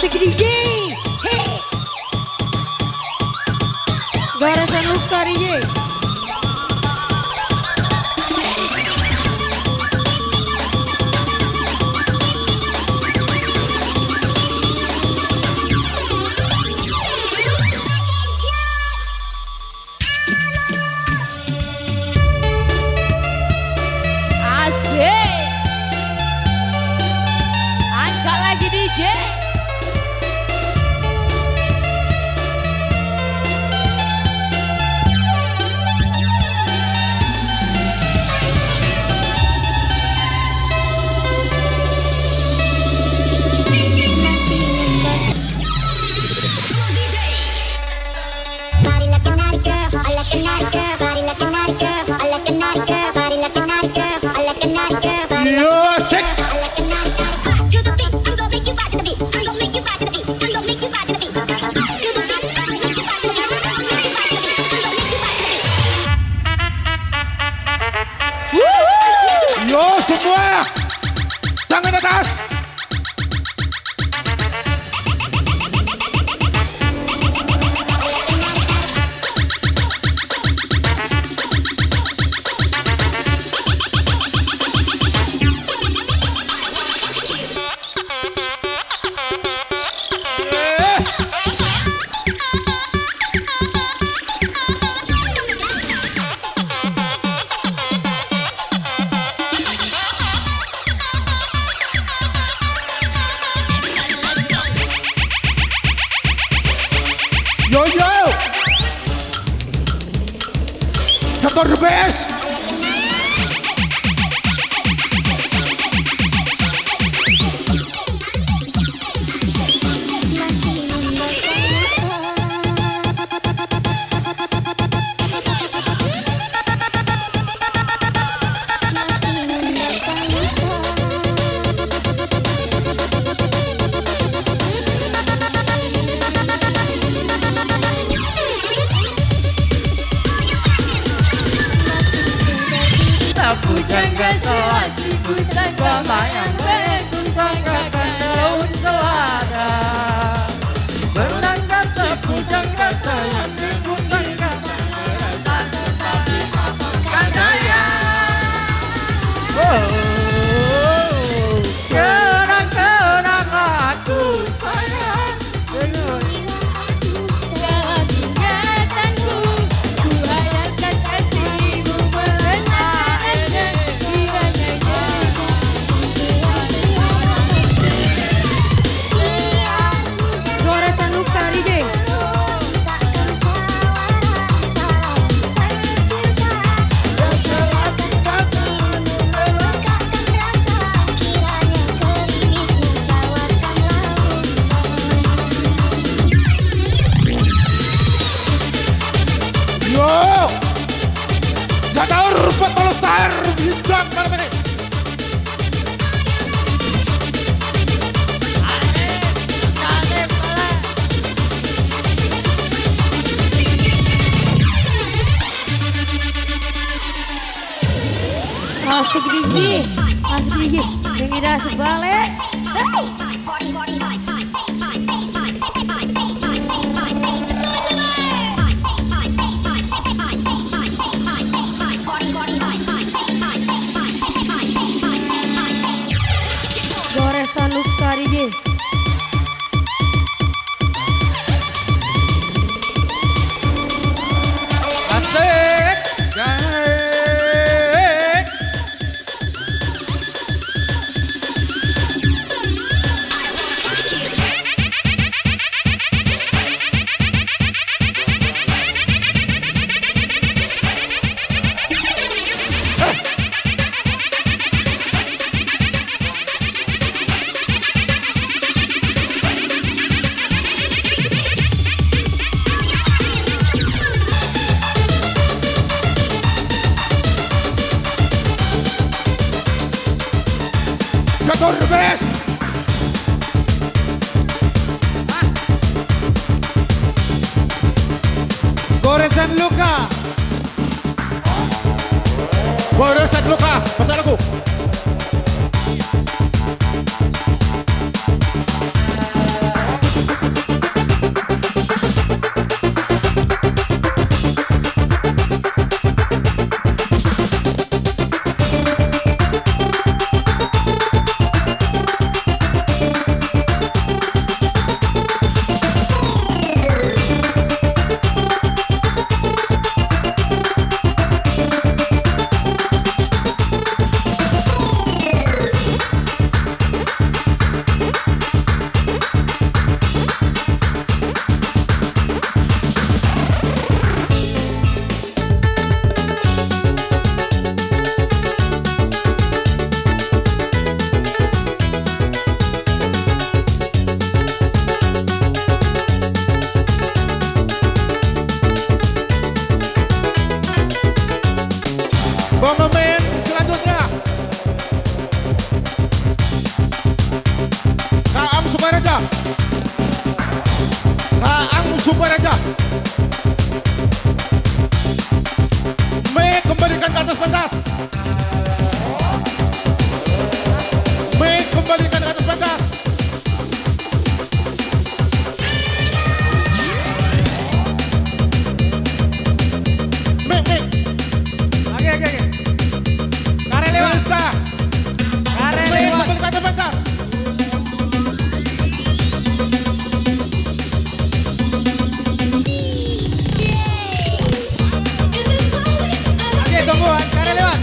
Asik DJ. Hey. Goresan luka DJ. Asik. Angkat lagi DJ. Yo semua, tangan atas. Yo yo, Catur the best. Pujangga soasi pusaka mayang ku sangkakan daun selada. Berangkat pujangga sayang ku sangkakan rasa tetapi maafkan saya. Kenang-kenang aku sayang. Dalam ingatanku ku hayalkan hatimu Goresan luka DJ. Yo, Catur betul star bintang malam ini. Asik DJ. Asik DJ. Mengira sebalik. Goresan luka DJ. Asik. Catur the best. Goresan luka. Goresan luka, pasal lagu. pentas. Mik, kembalikan ke atas pentas. Mik. Oke. Kare lewat. Bisa. Kare Mik, lewat. kembali ke atas pentas. Oke, tunggu. Kare lewat.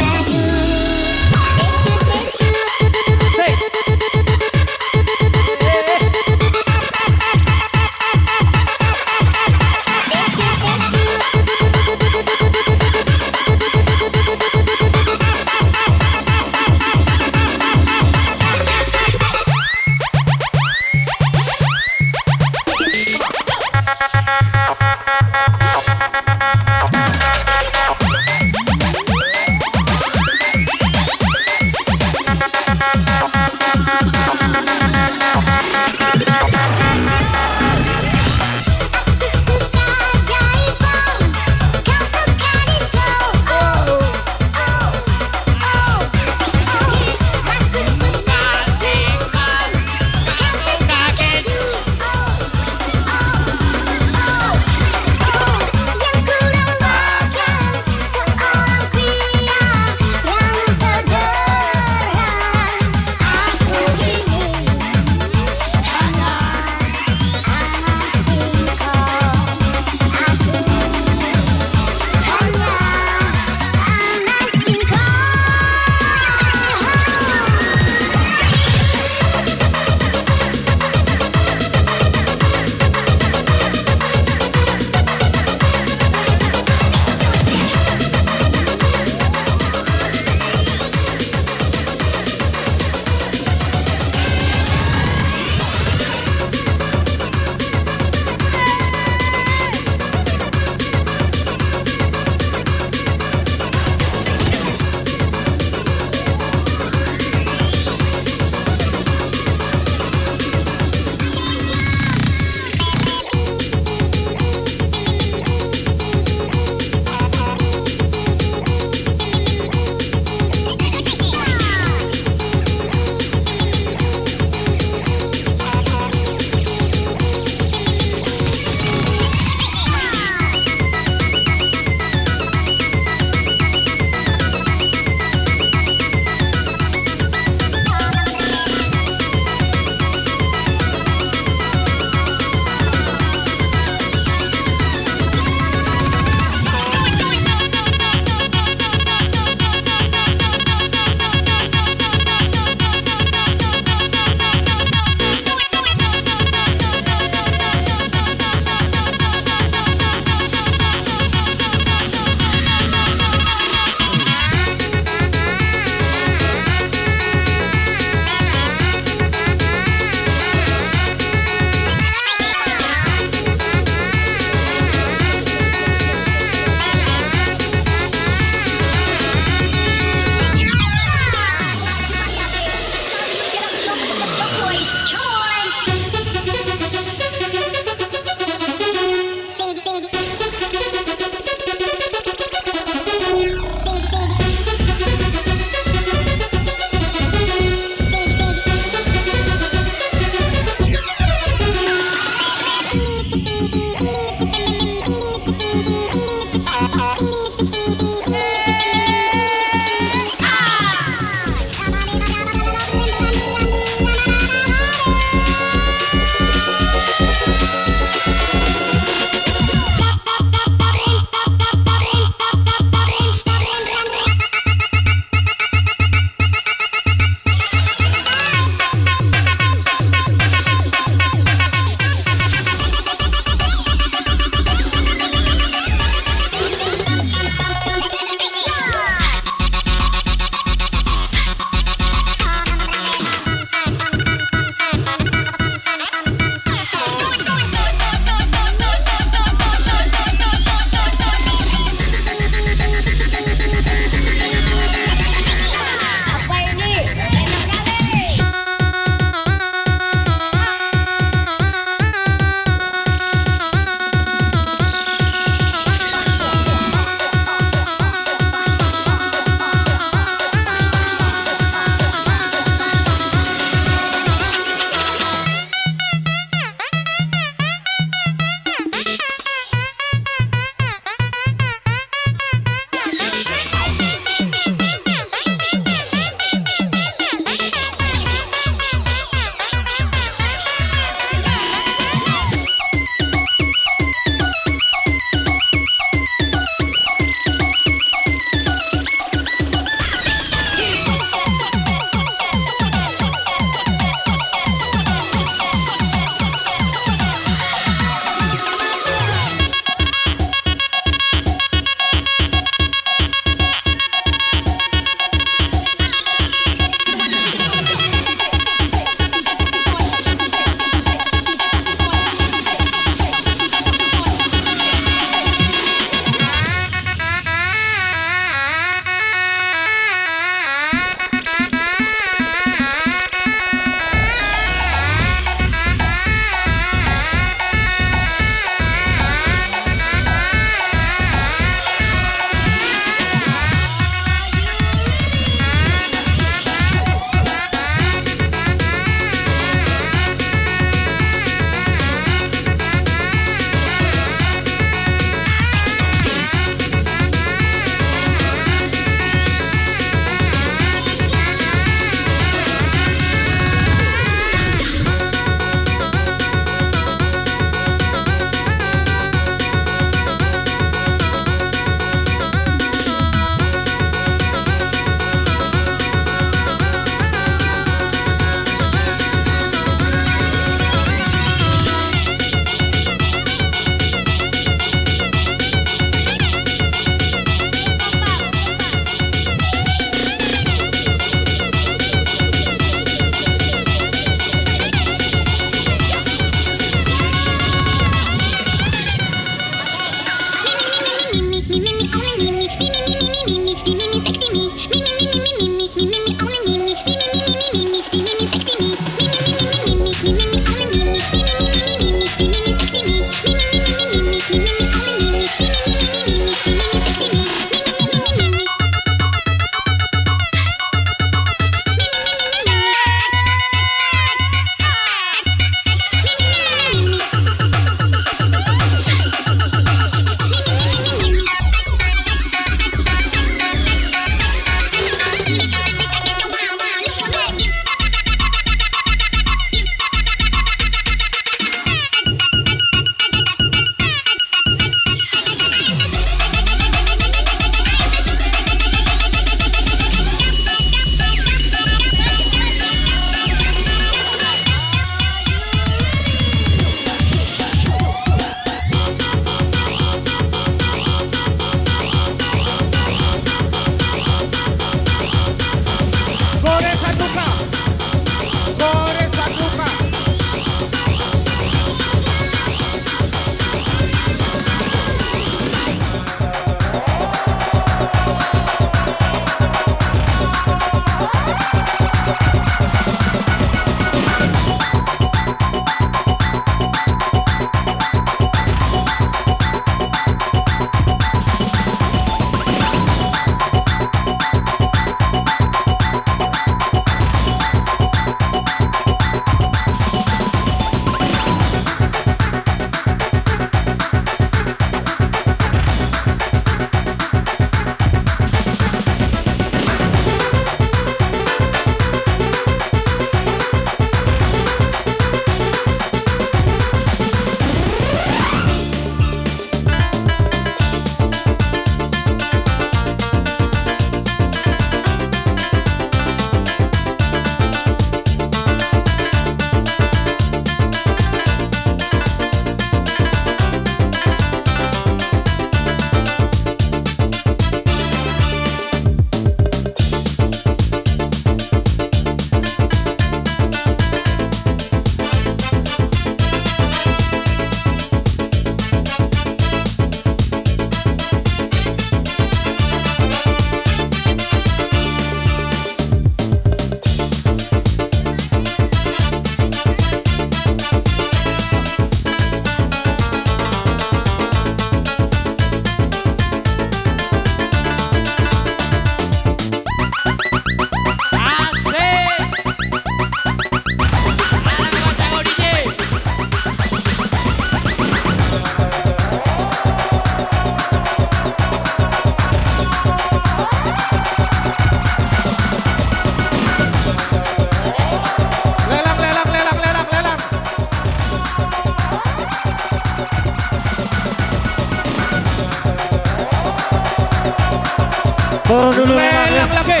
Turun dulu lelang ya. Lelang lagi.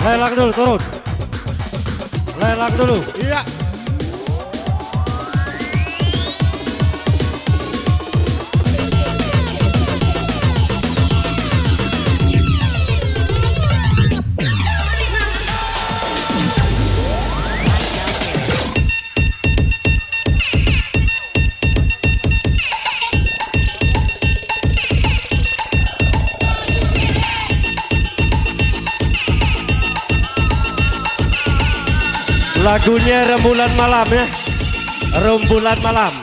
Lelang dulu, turun. Lelang dulu. Iya. Lagunya Rembulan Malam ya. Rembulan Malam.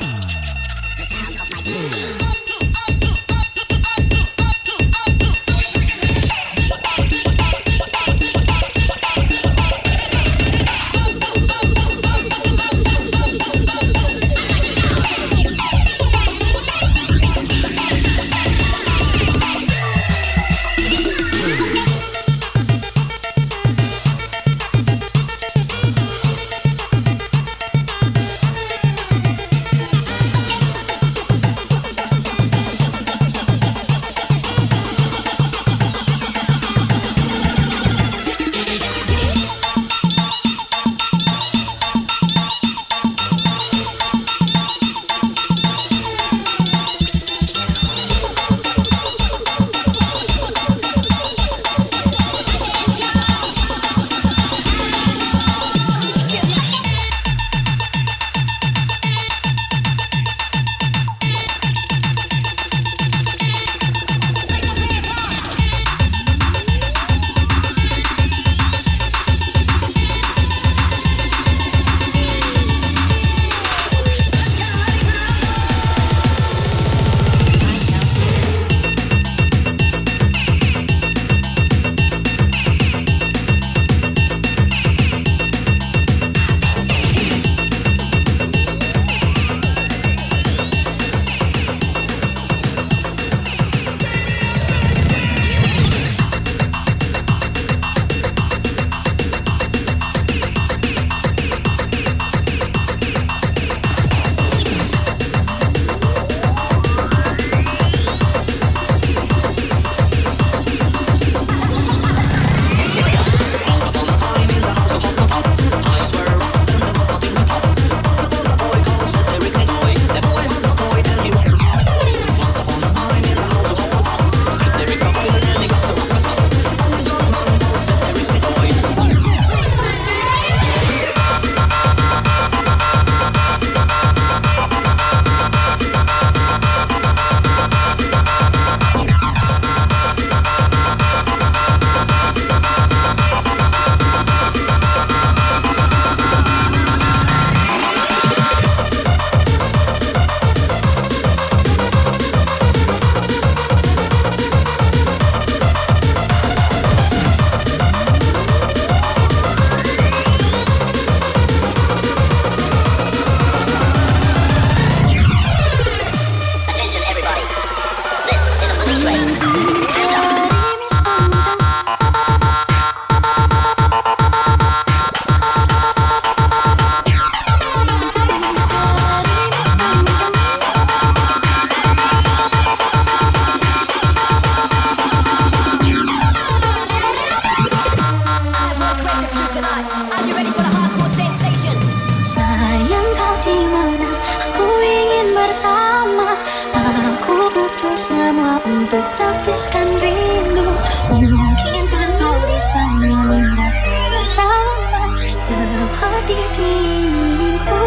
semua untuk tapiskan rindu. Mungkin kau bisa merasa bersama seperti diriku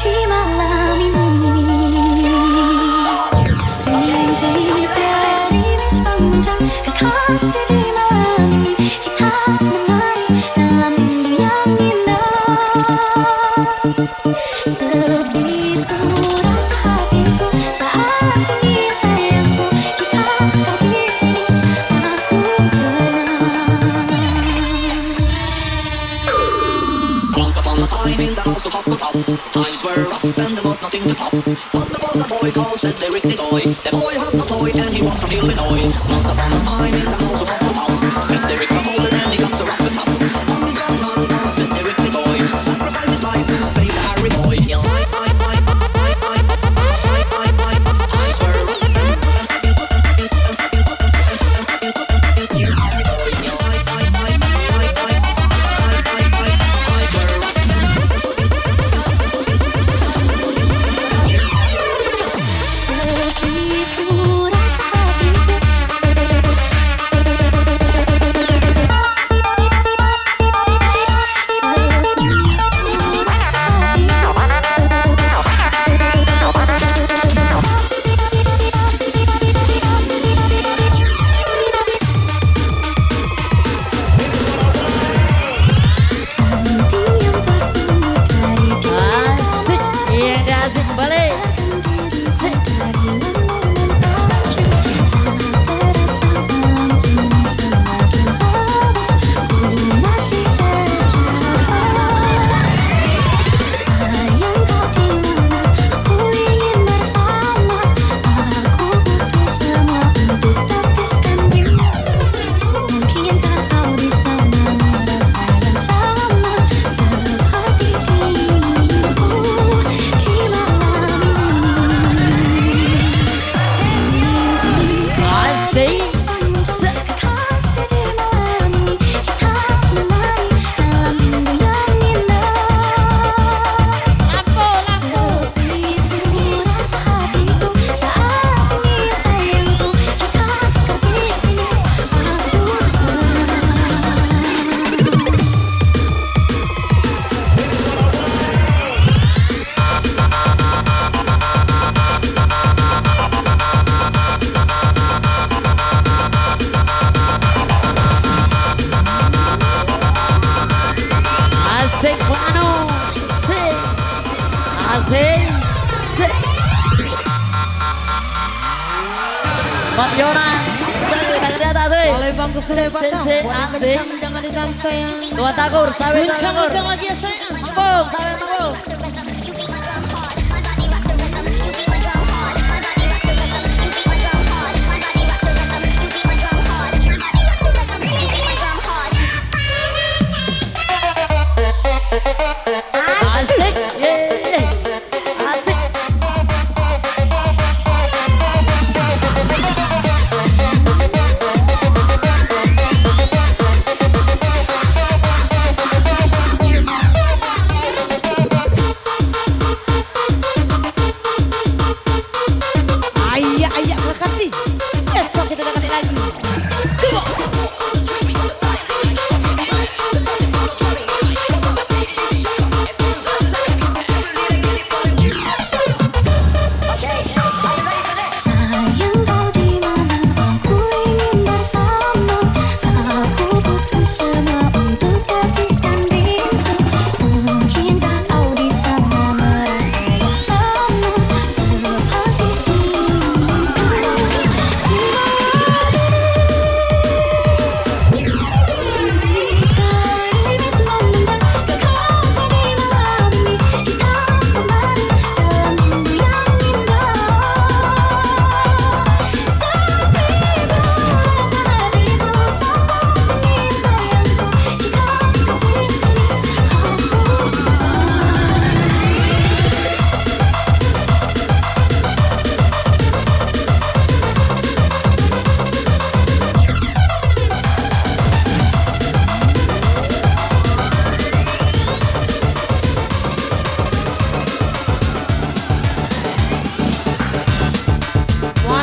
di malam ini. Rintik pesimis panjang kekasih di malam ini. Kita menari dalam mimpi yang indah. Sebegitu rasa hatiku saat ini sayangku. Jika kau di sini aku tenang. Once upon a time in the house of Hufflepuff, times were rough and there was nothing to puff. But there was a boy called Cedric the Toy. The boy had no toy and he was from Illinois. Once upon a time in the house of Hufflepuff, Cedric the Toy and he got so rough and tough. But this young man called Cedric the Toy sacrificed his life to save the Harry boy. Times were rough and Bang Yona. Oleh bangku selebat Se, kencang jangan ditahan sayang. Dua takur, sawe takur. Kencang lagi ya sayang. Mabuk, sawe mabuk. Asik, asik. Ayah berkati. Besok kita dekati lagi. Coba. Sayang kau di mana, aku ingin bersama. Aku butuh semua untuk habiskan rindu. Mungkinkah kau di sana merasa yang sama seperti dulu? Di bawah diri gerimis memandang kekasih di malam ini. Kita kembali dalam mimpi yang indah.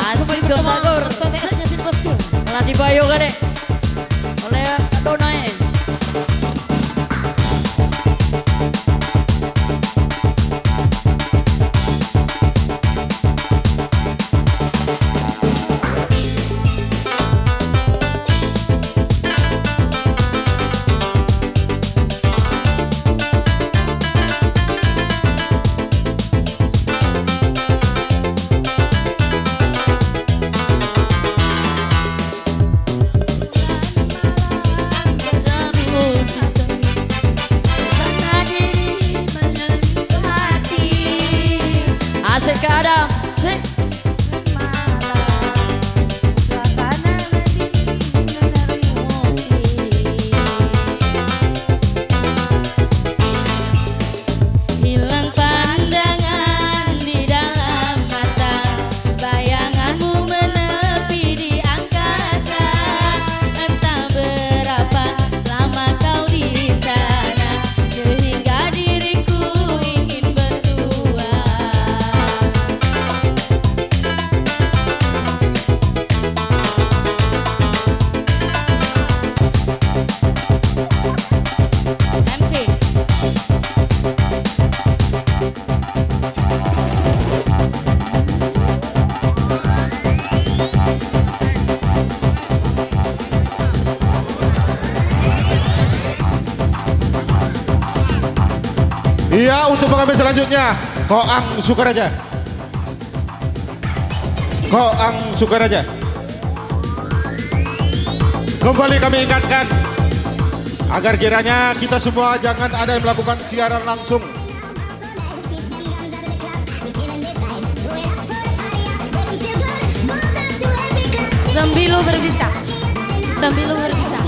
Asik dong takur. Malah dibayo kan deh. Oleh Adonai. Asik ke Adam. Asik. Hilang pandangan di dalam mata, bayanganmu menepi di angkasa. Entah berapa lama kau di sana, sehingga diriku ingin bersua. MC. Iya, untuk pengambil selanjutnya Koang Sukaraja. Koang Sukaraja. Kembali kami ingatkan agar kiranya kita semua jangan ada yang melakukan siaran langsung. Sembilu berbisa. Sembilu berbisa.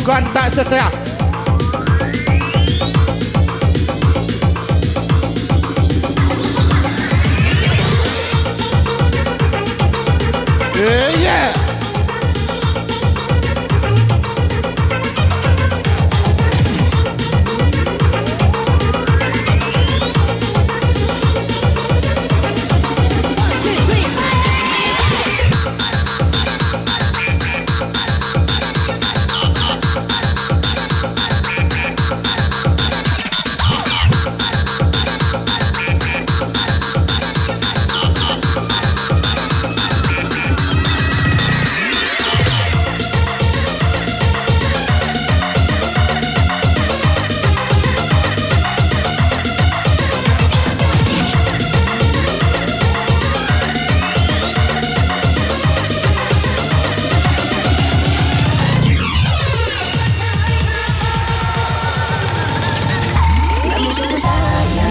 bukan tak setia. Yeah.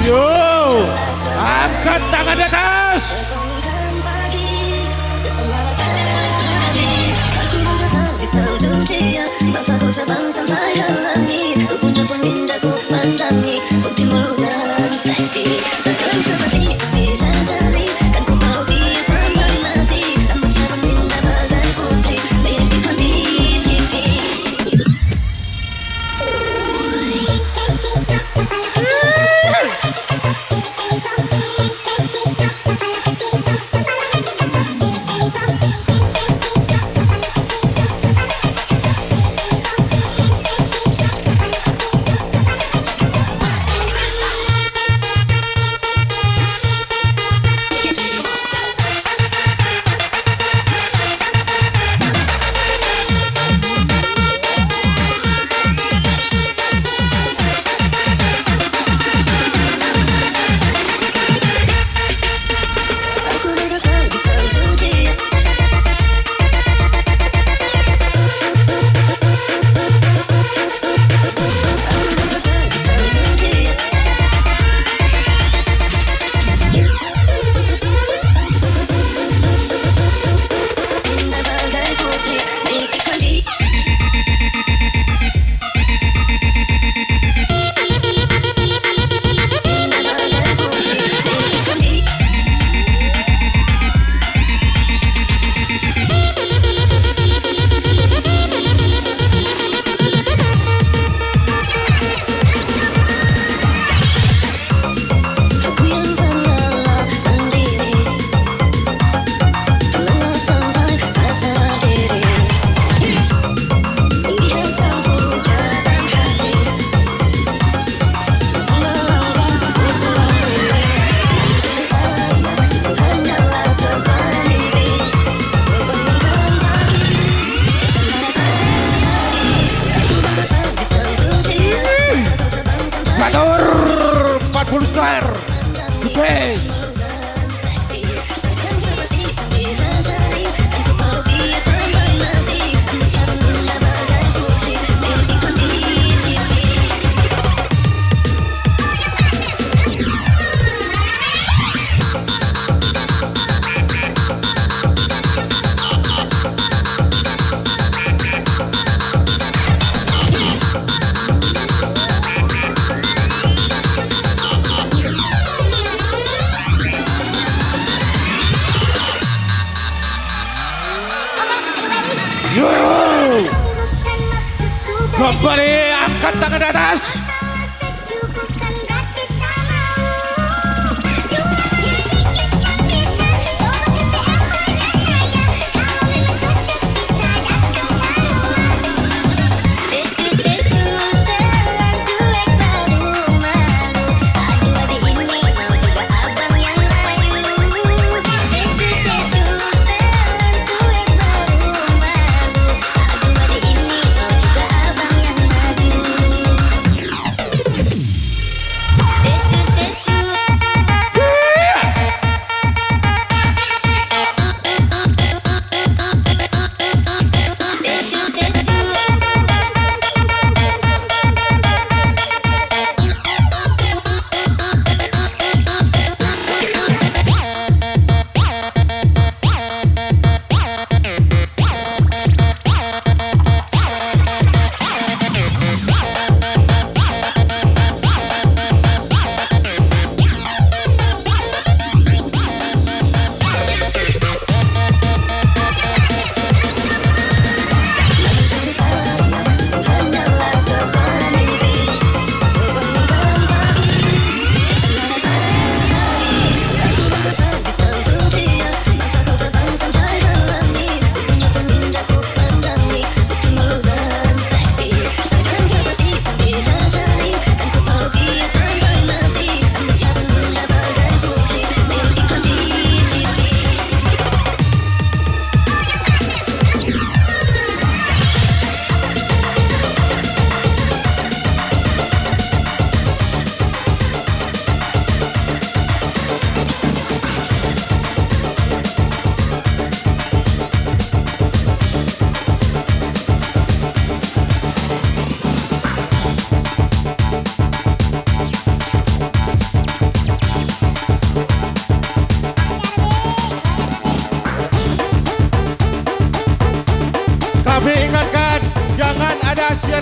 Yo, angkat tangan di atas. Sator 40 star. The best. Yo, kembali angkat tangan di atas.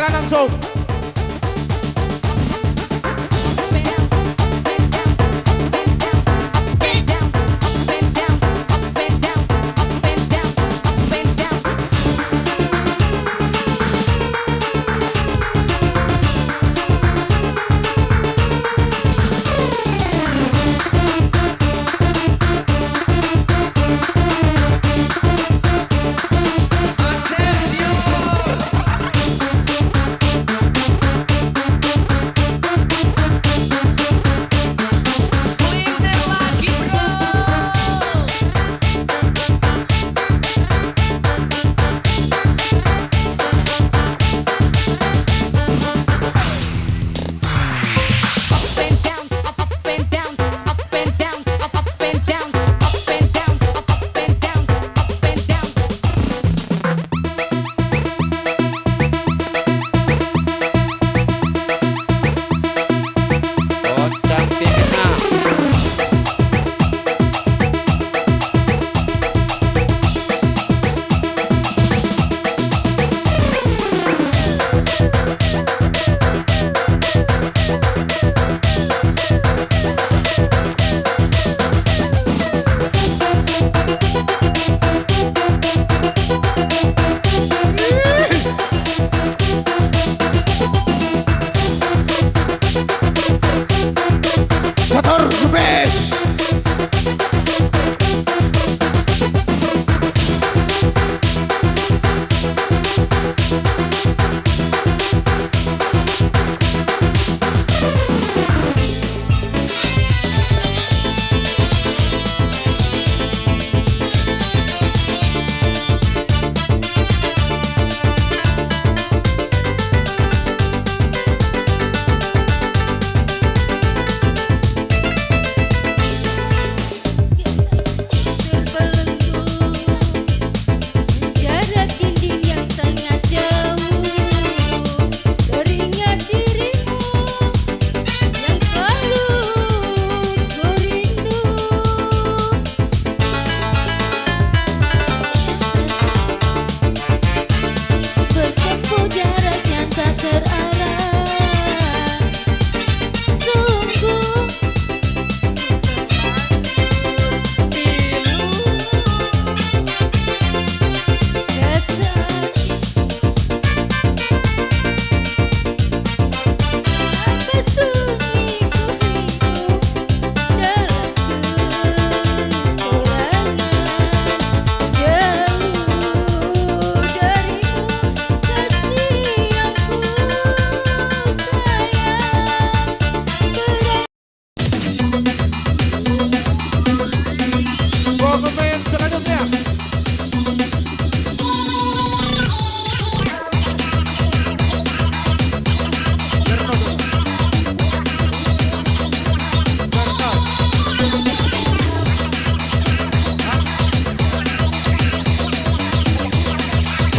giliran langsung.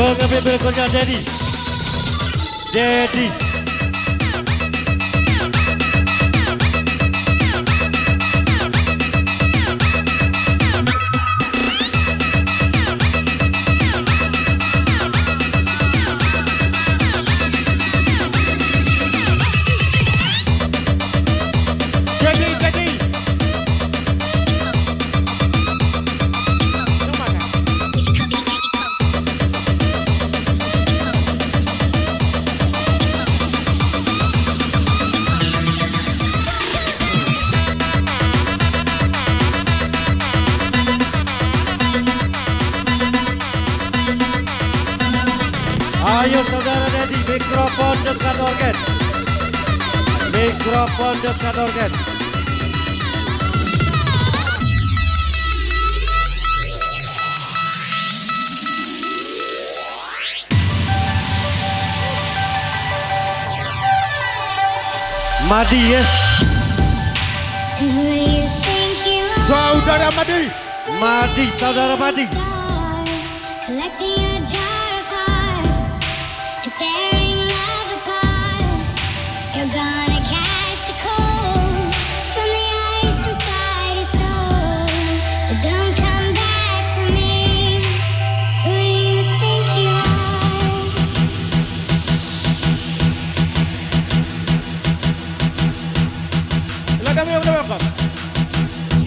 Pengambil berikutnya Dedi. Ayo saudara Dedi, mikrofon dekat organ. Mikrofon dekat organ. Madi ya. Saudara Madi. Madi, saudara Madi. Collecting a jar of hearts and tearing love apart. You're gonna catch a cold from the ice inside your soul. So don't come back for me. Who do you think you are? Dami yang udah bawah.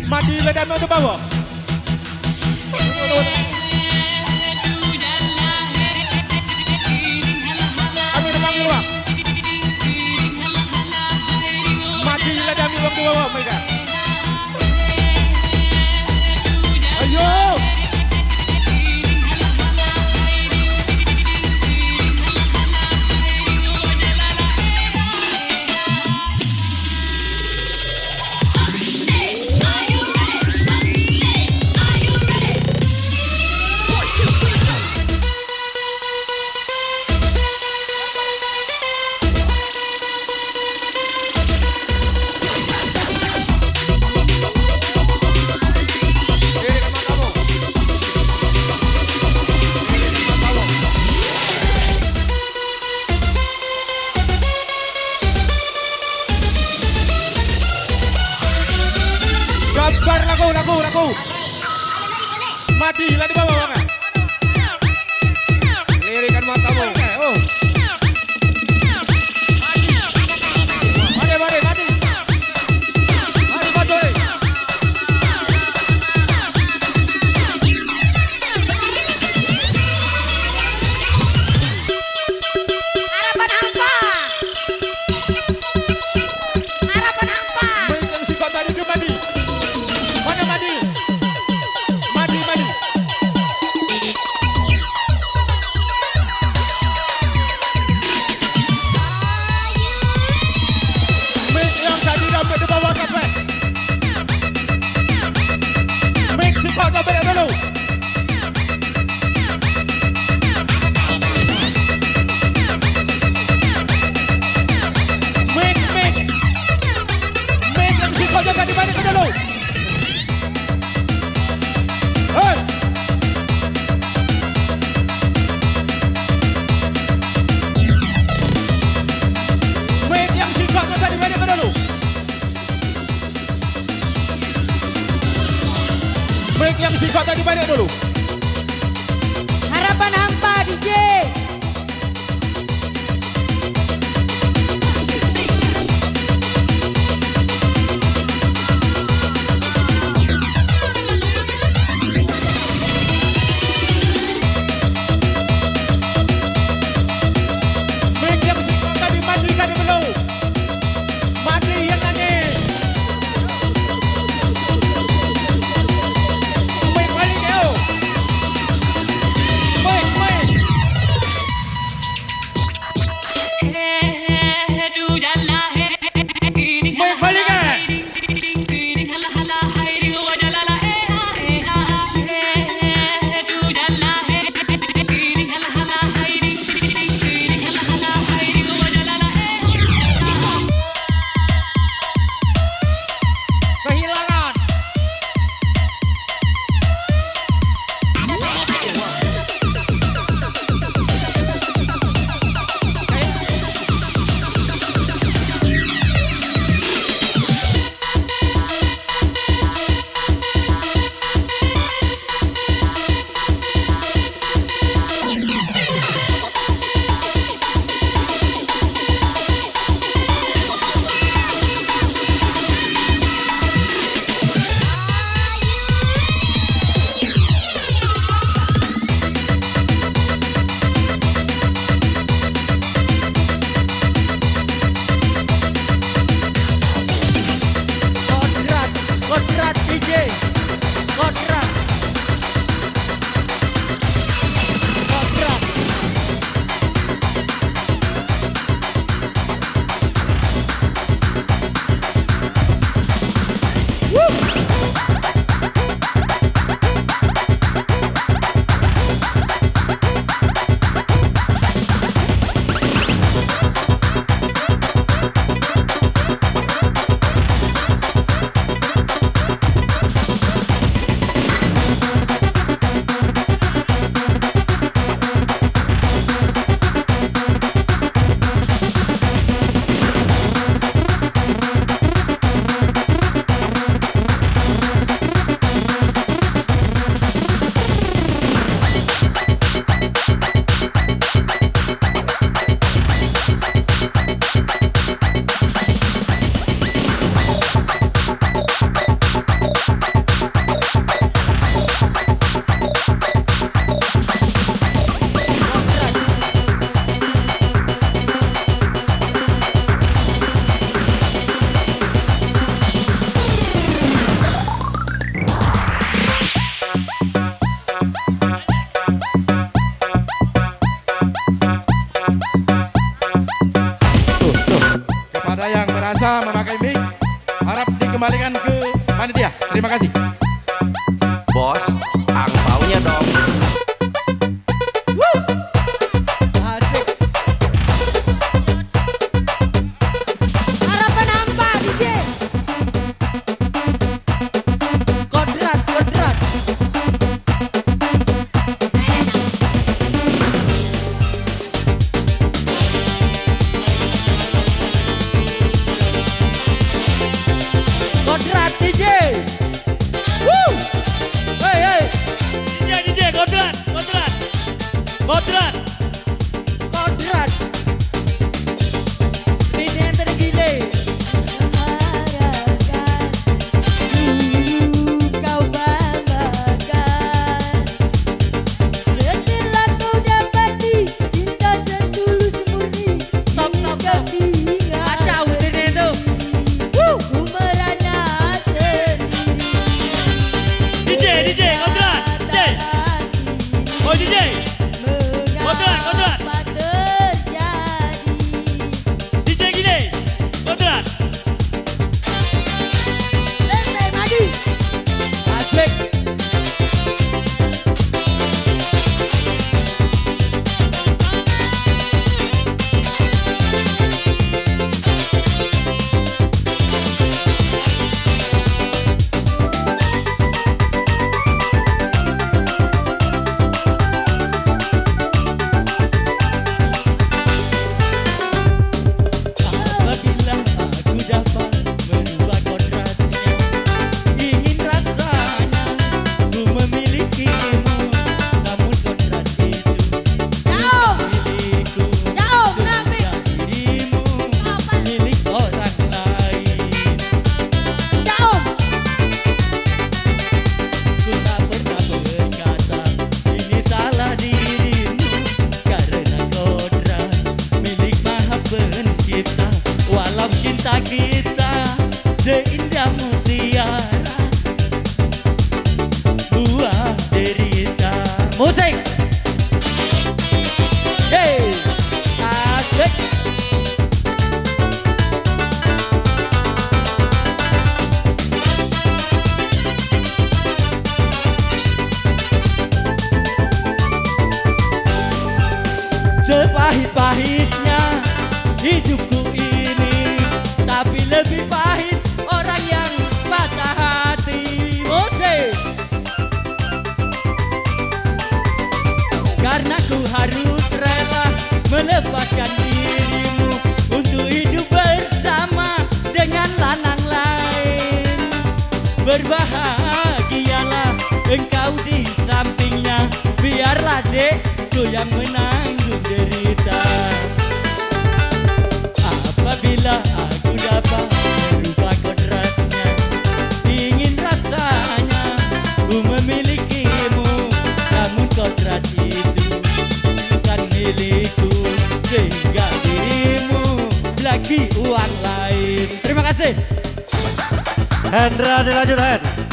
Mati le Dami udah bawah. Kami udah panggil bang. Mati le Dami udah bawah mereka. Ayo. Lagu. Mati lah di bawah bang. Lirikan matamu. Oh. Mati. Mati. Harapan hampa. Harapan hampa. Yang si kota tadi ke Madi. Mana Madi? Madi. Mik yang tadi dapat di bawah sampai. Mik si kota balik dulu. Mik yang si kota tadi balik dulu. Hey! Mic yang singkatnya tadi balik ke dulu. Mic yang singkat tadi balik dulu. Harapan hampa DJ. Mic yang singkat tadi matikan dulu. Mati yang nyanyi. Mic balik yo. Mic. Mic balik kan? Kehilangan. Kodrat DJ. Kodrat. bisa memakai mic, harap dikembalikan ke panitia. Terima kasih. Bos, angpaunya dong. Asik. Harapan hampa DJ. Kodrat, kodrat. Kodrat DJ. Woo! Hey, hey. DJ, kodrat, kodrat. Kodrat. Kodrat. Ini yang tergile. Harapkan dulu kau banggakan. Setelah kau dapati cinta setulus murni. Stop, stop, stop. Tinggal Kacau ini itu. ku merana sendiri. DJ, kodrat. DJ. Oh DJ. Kodrat, kodrat. Mengapa terjadi? DJ gini. Kodrat. Lembe maju. Asik. Apabila aku dapat merubah kodratnya, ingin rasanya ku memilikimu, namun kodrat itu Jauh. milikku. Jauh, Nafi. Sedangkan dirimu milik orang lain. Jauh. Ku tak pernah berkata ini salah dirimu, karena kodrat milik Maha Pencipta. Walau cinta kita seindah mutiara, buah derita. Musik. Hey, asik. Sepahit-pahitnya hidupku ini, tapi lebih pahit orang yang patah hati. Musik. Karena ku harus rela melepaskan dirimu untuk hidup bersama dengan lanang lain. Berbahagialah engkau di sampingnya, biarlah dekku yang menanggung derita. Apabila aku dapat merubah kodratnya, ingin rasanya ku memilikimu, namun kodrat itu bukan milikku, sehingga dirimu lagi uang lain. Terima kasih. Hendra dilanjut Hen.